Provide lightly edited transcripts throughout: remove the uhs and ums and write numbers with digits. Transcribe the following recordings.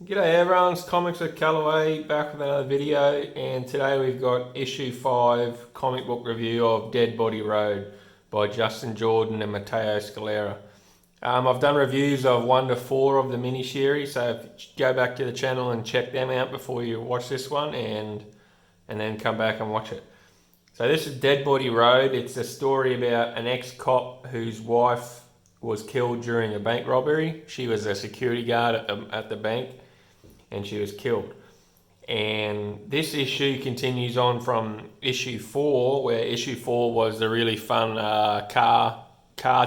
G'day everyone, it's Comics with Callaway back with another video, and today we've got issue 5 comic book review of Dead Body Road by Justin Jordan and Matteo Scalera. I've done reviews of 1 to 4 of the mini-series, so go back to the channel and check them out before you watch this one and then come back and watch it. So this is Dead Body Road. It's a story about an ex-cop whose wife was killed during a bank robbery. She was a security guard at the bank, and she was killed. And this issue continues on from issue 4, where issue 4 was the really fun car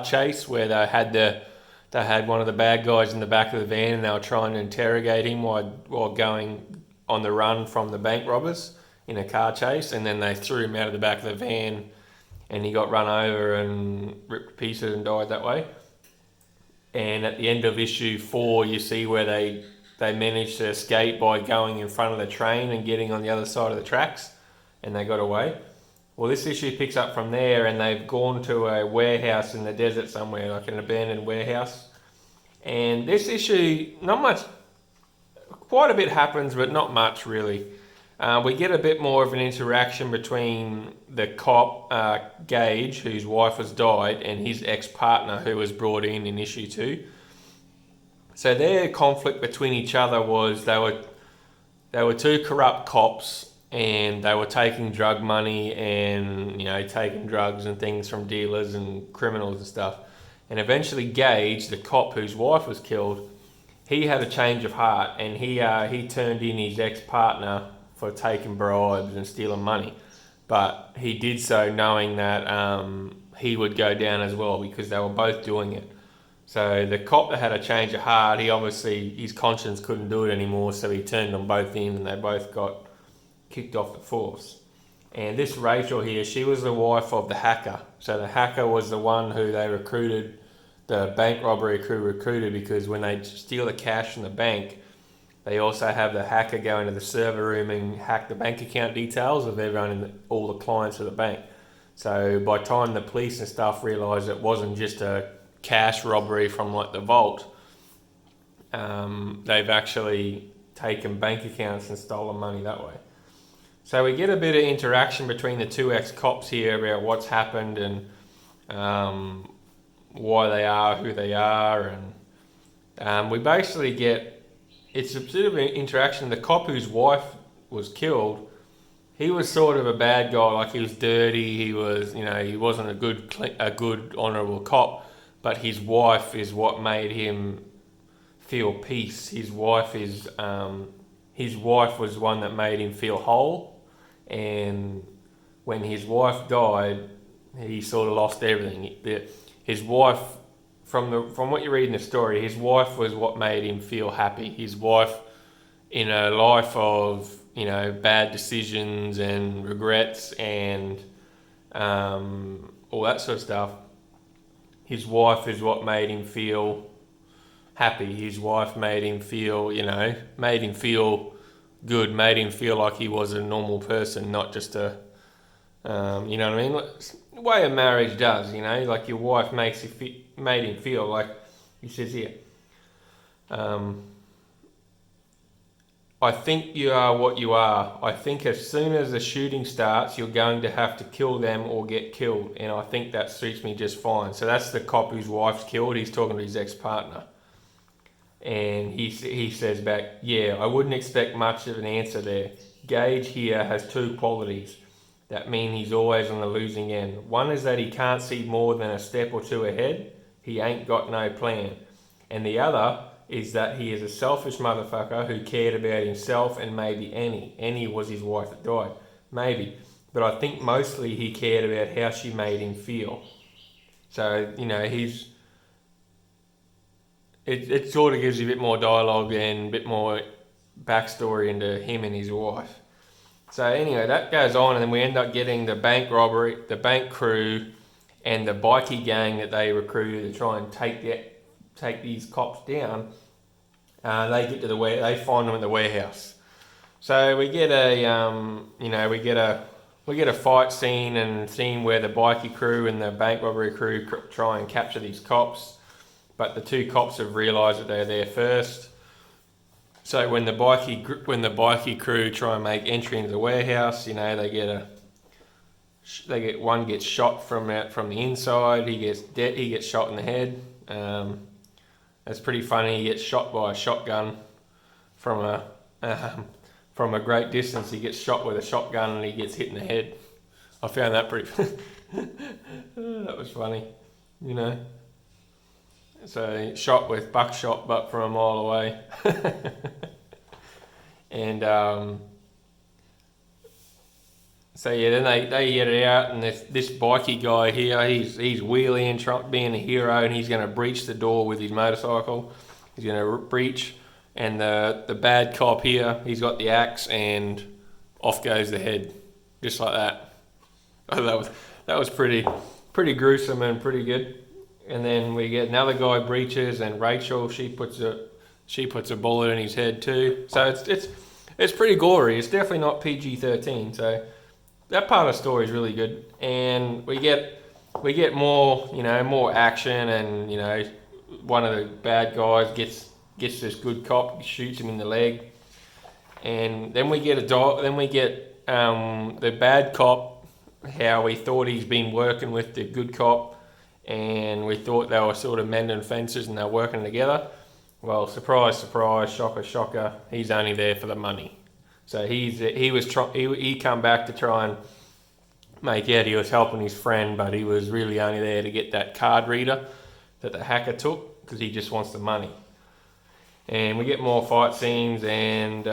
chase where they had one of the bad guys in the back of the van and they were trying to interrogate him while going on the run from the bank robbers in a car chase, and then they threw him out of the back of the van and he got run over and ripped to pieces and died that way. And at the end of issue 4 you see where they managed to escape by going in front of the train and getting on the other side of the tracks, and they got away. Well, this issue picks up from there, and they've gone to a warehouse in the desert somewhere, like an abandoned warehouse. And this issue, not much, quite a bit happens, but not much really. We get a bit more of an interaction between the cop, Gage, whose wife has died, and his ex-partner who was brought in issue 2. So their conflict between each other was they were two corrupt cops, and they were taking drug money and taking drugs and things from dealers and criminals and stuff. And eventually Gage, the cop whose wife was killed, he had a change of heart, and he turned in his ex-partner for taking bribes and stealing money. But he did so knowing that he would go down as well because they were both doing it. So the cop that had a change of heart, his conscience couldn't do it anymore, so he turned them both in and they both got kicked off the force. And this Rachel here, she was the wife of the hacker. So the hacker was the one who they recruited, the bank robbery crew recruited, because when they steal the cash from the bank, they also have the hacker go into the server room and hack the bank account details of everyone and all the clients of the bank. So by the time the police and stuff realised it wasn't just a cash robbery from like the vault, they've actually taken bank accounts and stolen money that way. So we get a bit of interaction between the two ex-cops here about what's happened and why they are who they are, and we basically get, it's a bit of an interaction. The cop whose wife was killed, he was sort of a bad guy, like he was dirty, he wasn't a good honourable cop. But his wife is what made him feel peace. His wife was one that made him feel whole. And when his wife died, he sort of lost everything. His wife, from what you read in the story, his wife was what made him feel happy. His wife, in a life of bad decisions and regrets and all that sort of stuff, his wife is what made him feel happy. His wife made him feel, made him feel good, made him feel like he was a normal person, not just a, you know what I mean? The way a marriage does, like your wife made him feel like, he says here, I think you are what you are. I think as soon as the shooting starts, you're going to have to kill them or get killed. And I think that suits me just fine. So that's the cop whose wife's killed. He's talking to his ex-partner. And he says back, yeah, I wouldn't expect much of an answer there. Gage here has 2 qualities that mean he's always on the losing end. One is that he can't see more than a step or 2 ahead. He ain't got no plan. And the other is that he is a selfish motherfucker who cared about himself and maybe Annie. Annie was his wife that died. Maybe. But I think mostly he cared about how she made him feel. So, it sort of gives you a bit more dialogue and a bit more backstory into him and his wife. So anyway, that goes on, and then we end up getting the bank robbery, the bank crew, and the bikie gang that they recruited to try and take these cops down. They get to they find them at the warehouse. So we get a fight scene where the bikie crew and the bank robbery crew try and capture these cops, but the 2 cops have realised that they're there first. So when the bikie crew try and make entry into the warehouse, they get one gets shot from the inside. He gets shot in the head. That's pretty funny. He gets shot by a shotgun from a great distance. He gets shot with a shotgun and he gets hit in the head. I found that pretty. That was funny, So shot with buckshot, but from a mile away. And then they get it out, and this bikie guy here, he's wheeling, being a hero, and he's going to breach the door with his motorcycle. He's going to breach, and the bad cop here, he's got the axe, and off goes the head, just like that. That was pretty gruesome and pretty good. And then we get another guy breaches, and Rachel, she puts a bullet in his head too. So it's pretty gory. It's definitely not PG-13. So that part of the story is really good, and we get more more action, and one of the bad guys gets this good cop, shoots him in the leg, and then we get the bad cop, how we thought he's been working with the good cop, and we thought they were sort of mending fences and they're working together. Well, surprise, surprise, shocker, shocker, he's only there for the money. So he come back to try and make out he was helping his friend, but he was really only there to get that card reader that the hacker took, because he just wants the money. And we get more fight scenes, and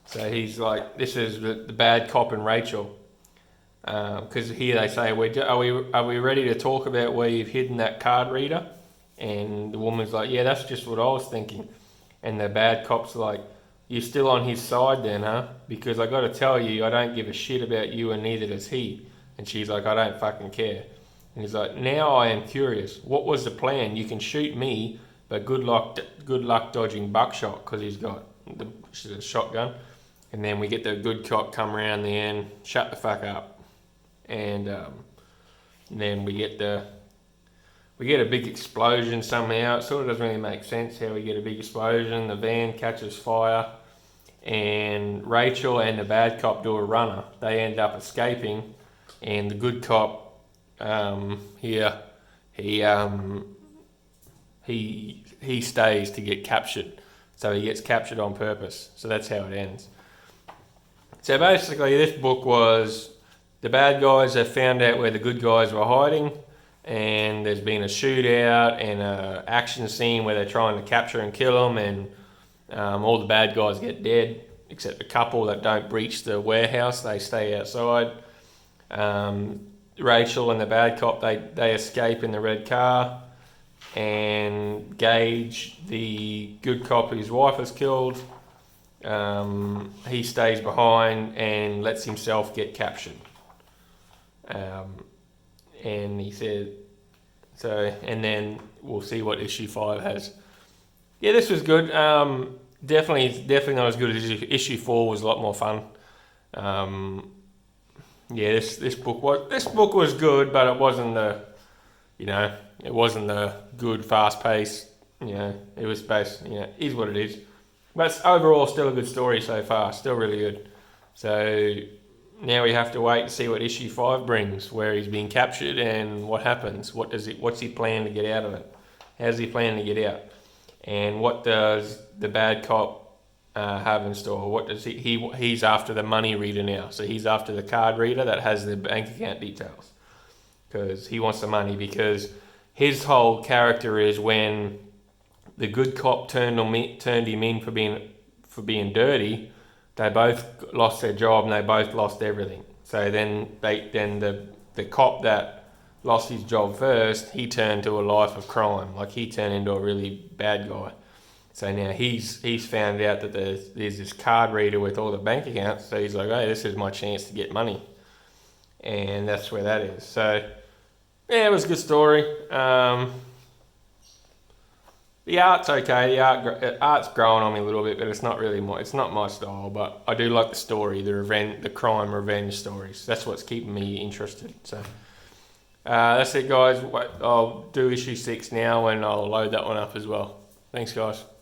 so he's like, this is the bad cop and Rachel, because here they say, are we ready to talk about where you've hidden that card reader? And the woman's like, yeah, that's just what I was thinking. And the bad cop's like, you're still on his side then, huh? Because I got to tell you, I don't give a shit about you, and neither does he. And she's like, I don't fucking care. And he's like, now I am curious. What was the plan? You can shoot me, but good luck dodging buckshot, because he's got the shotgun. And then we get the good cop come around the end, shut the fuck up. And then we get a big explosion somehow. It sort of doesn't really make sense how we get a big explosion. The van catches fire, and Rachel and the bad cop do a runner. They end up escaping, and the good cop here, he stays to get captured. So he gets captured on purpose. So that's how it ends. So basically, this book was the bad guys have found out where the good guys were hiding, and there's been a shootout and a action scene where they're trying to capture and kill them, and all the bad guys get dead, except a couple that don't breach the warehouse. They stay outside. Rachel and the bad cop, they escape in the red car, and Gage, the good cop whose wife is killed, he stays behind and lets himself get captured. And he said, and then we'll see what issue 5 has. Yeah, this was good. Definitely not as good as issue 4. Was a lot more fun. Yeah, this book was good, but it wasn't the good fast pace. It was based. Is what it is. But overall, still a good story so far. Still really good. So now we have to wait and see what issue 5 brings, where he's been captured and what happens. What's he plan to get out of it? How's he plan to get out? And what does the bad cop have in store? What does he's after the money reader now. So he's after the card reader that has the bank account details, because he wants the money. Because his whole character is, when the good cop turned him in for being dirty, they both lost their job and they both lost everything. So then the cop that lost his job first, he turned to a life of crime. Like, he turned into a really bad guy. So now he's found out that there's this card reader with all the bank accounts. So he's like, hey, this is my chance to get money. And that's where that is. So yeah, it was a good story. The art's okay. The art's growing on me a little bit, but it's not my style. But I do like the story, the crime revenge stories. That's what's keeping me interested. So that's it, guys. I'll do issue 6 now, and I'll load that one up as well. Thanks, guys.